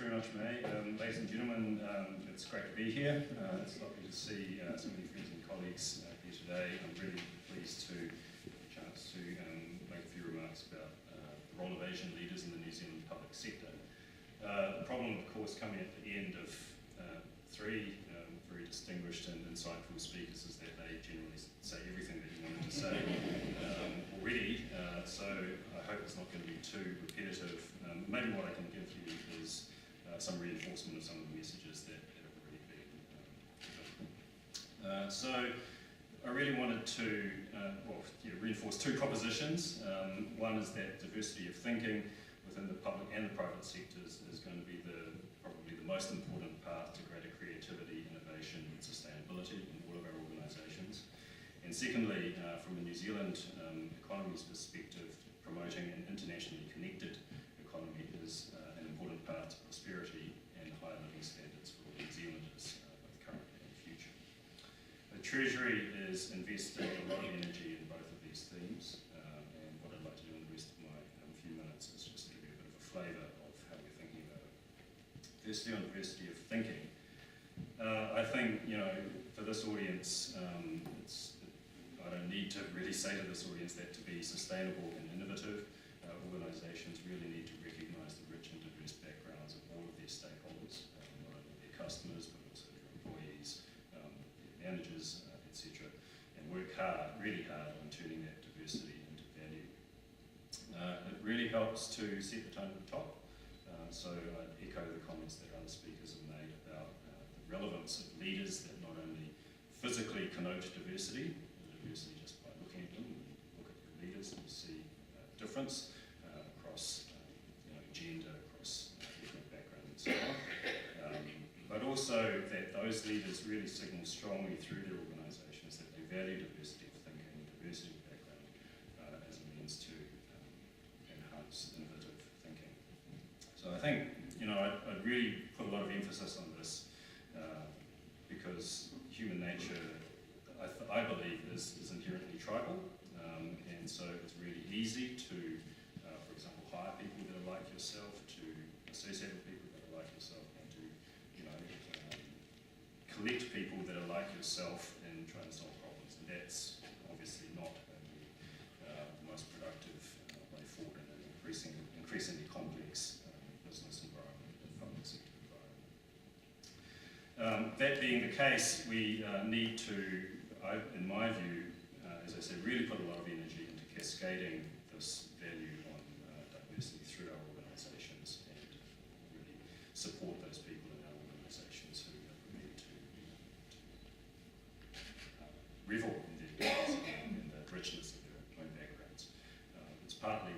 very much, May. Ladies and gentlemen, it's great to be here. It's lovely to see so many friends and colleagues here today. I'm really pleased to have a chance to make a few remarks about the role of Asian leaders in the New Zealand public sector. The problem, of course, coming at the end of three very distinguished and insightful speakers is that they generally say everything that you wanted to say already, so I hope it's not going to be too repetitive. Maybe what I can give you is some reinforcement of some of the messages that have already been given. So I really wanted to reinforce two propositions. One is that diversity of thinking within the public and the private sectors is going to be probably the most important path to greater creativity, innovation and sustainability in all of our organisations. And secondly, from a New Zealand economy's perspective, promoting an internationally connected economy is an important path to prosperity and higher living standards for all New Zealanders, both currently and future. The Treasury is investing a lot of energy in both of these themes, and what I'd like to do in the rest of my few minutes is just give you a bit of a flavour of how we're thinking about it. Firstly, on diversity of thinking, I think, for this audience, I don't need to really say to this audience that to be sustainable and innovative, organisations really need to recognise the rich and diverse backgrounds of all of their stakeholders, not only their customers, but also their employees, their managers, etc., and work hard, really hard, on turning that diversity into value. It really helps to set the tone at the top, so I echo the comments that other speakers have made about the relevance of leaders that not only physically connote diversity just by looking at them, look at your leaders and you see difference across gender, across ethnic background and so on, but also that those leaders really signal strongly through their organisations that they value diversity of thinking and diversity of background as a means to enhance innovative thinking. So I think I'd really put a lot of emphasis on this because human nature, I believe, is inherently tribal, and so it's really easy to, for example, hire people that are like yourself, to associate with people that are like yourself, and to, collect people that are like yourself and try to solve problems. And that's obviously not the most productive way forward in an increasingly complex business environment and public sector environment. That being the case, we need to, in my view, as I said, really put a lot of energy into cascading this value on diversity through our organisations and really support those people in our organisations who are prepared to revel in their diversity and the richness of their own backgrounds. It's partly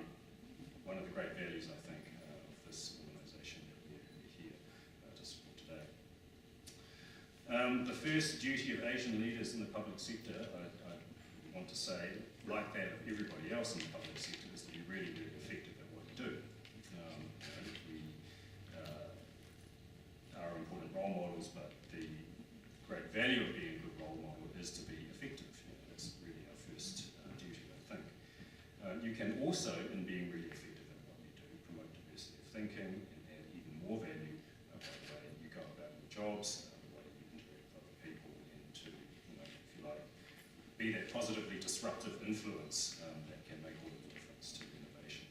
one of the great values, I think, of this organisation that we're here to support today. The first duty of Asian leaders in the public sector, I want to say, like that of everybody else in the public sector, is to be really, really effective at what you do. We are important role models, but the great value of being a good role model is to be effective. That's really our first duty, I think. You can also, in being really effective at what you do, promote diversity of thinking and add even more value by the way you go about your jobs, be that positively disruptive influence that can make all the difference to innovation.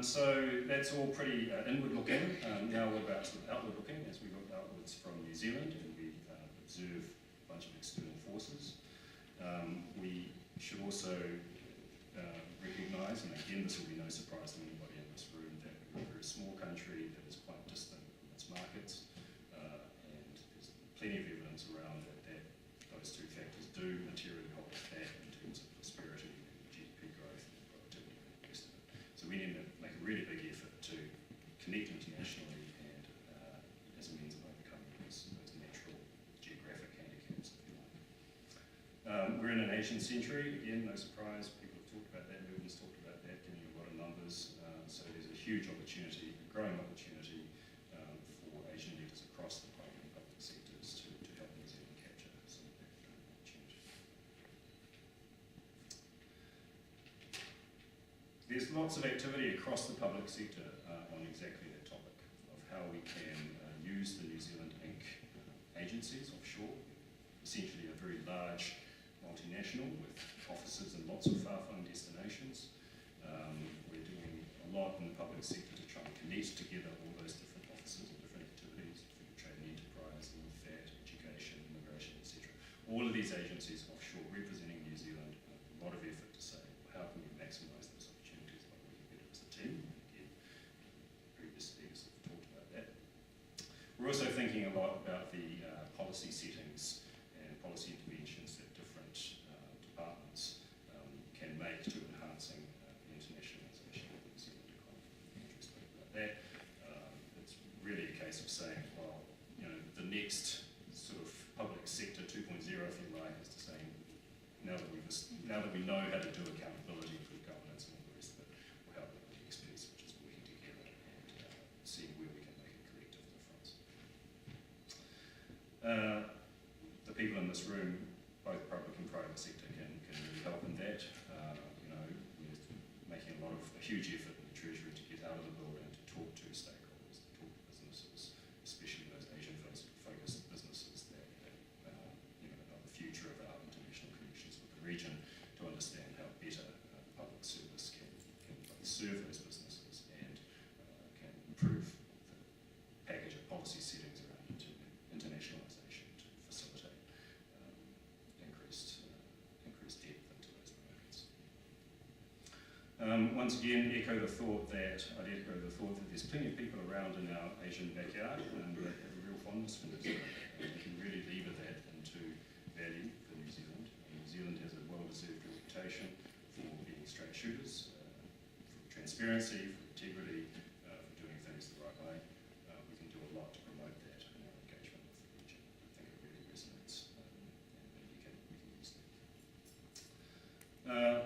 So that's all pretty inward-looking. Now we're about sort of outward-looking as we look outwards from New Zealand and we observe a bunch of external forces. We should also recognise, and again this will be no surprise to anybody in this room, that we're a very small country that is quite distant from its markets, and there's plenty of evidence around that those two factors do materially hold us back in terms of prosperity and GDP growth and productivity and the rest of it. So we need to make a really big effort to connect internationally and as a means of overcoming those natural geographic handicaps, if you like. We're in an Asian century, again, no surprise, people have talked about that, Ruben's talked about that, giving you a lot of numbers, so there's a huge opportunity, a growing opportunity for Asian leaders across the private and public sectors to help New Zealand capture some of that opportunity. There's lots of activity across the public sector on exactly that topic. how we can use the New Zealand Inc. Agencies offshore, essentially a very large multinational with offices in lots of far-flung destinations. We're doing a lot in the public sector to try and connect together all those different offices and different activities, trade and enterprise, FAT, education, immigration, etc. All of these agencies offshore representing New Zealand, a lot of effort to say, well, how can we maximise those opportunities by working better as a team? Again, previous speakers have talked about that. We're also thinking a lot about the policy settings and policy interventions that different departments can make to enhancing the internationalisation of the New Zealand economy. Andrew spoke about that. It's really a case of saying, well, you know, the next sort of public sector 2.0, if you like, is to say, now that we know how to do accountability, good governance, and all the rest of it, we'll help with the next piece, which is working together and seeing where we can make a collective difference. The people in this room, both public and private sector, can really help in that. You know, we're making a huge effort in the Treasury to get out of the building, to talk to stakeholders, to talk to businesses, especially those Asian-focused businesses that you know, are the future of our international connections with the region, to understand how better public service can both serve those businesses and can improve the package of policy settings around internationalisation to facilitate increased depth into those markets. Once again, I'd echo the thought that there's plenty of people around in our Asian backyard that have a real fondness for New Zealand, and we can really lever that into value for New Zealand. New Zealand has a well-deserved reputation for being straight shooters, for transparency, for integrity, for doing things the right way. We can do a lot to promote that in our engagement with the region. I think it really resonates, and we can use that.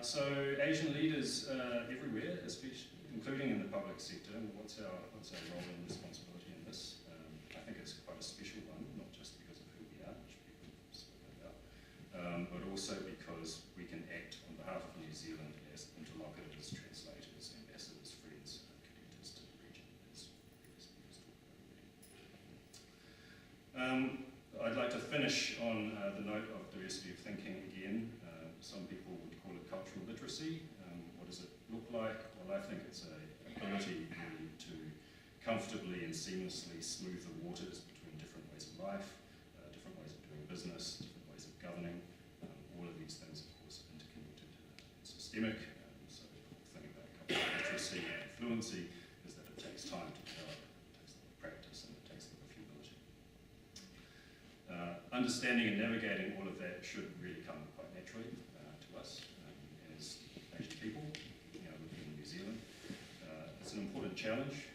So Asian leaders everywhere, especially, including in the public sector, what's our role and responsibility in this? I think it's quite a special one, not just because of who we are, which people have spoken about, but also because we can act on behalf of New Zealand as interlocutors, translators, ambassadors, friends, connectors to the region, as previous speakers talked about already. I'd like to finish on the note of diversity of thinking again. Some people would call it cultural literacy. What does it look like? Well, I think it's an ability really to comfortably and seamlessly smooth the waters between different ways of life, different ways of doing business, different ways of governing. All of these things, of course, are interconnected and systemic. So the whole thing about cultural literacy and fluency is that it takes time to develop, it takes a lot of practice, and it takes a lot of humility. Understanding and navigating all of that should really come quite naturally to us as Asian people, you know, living in New Zealand. It's an important challenge.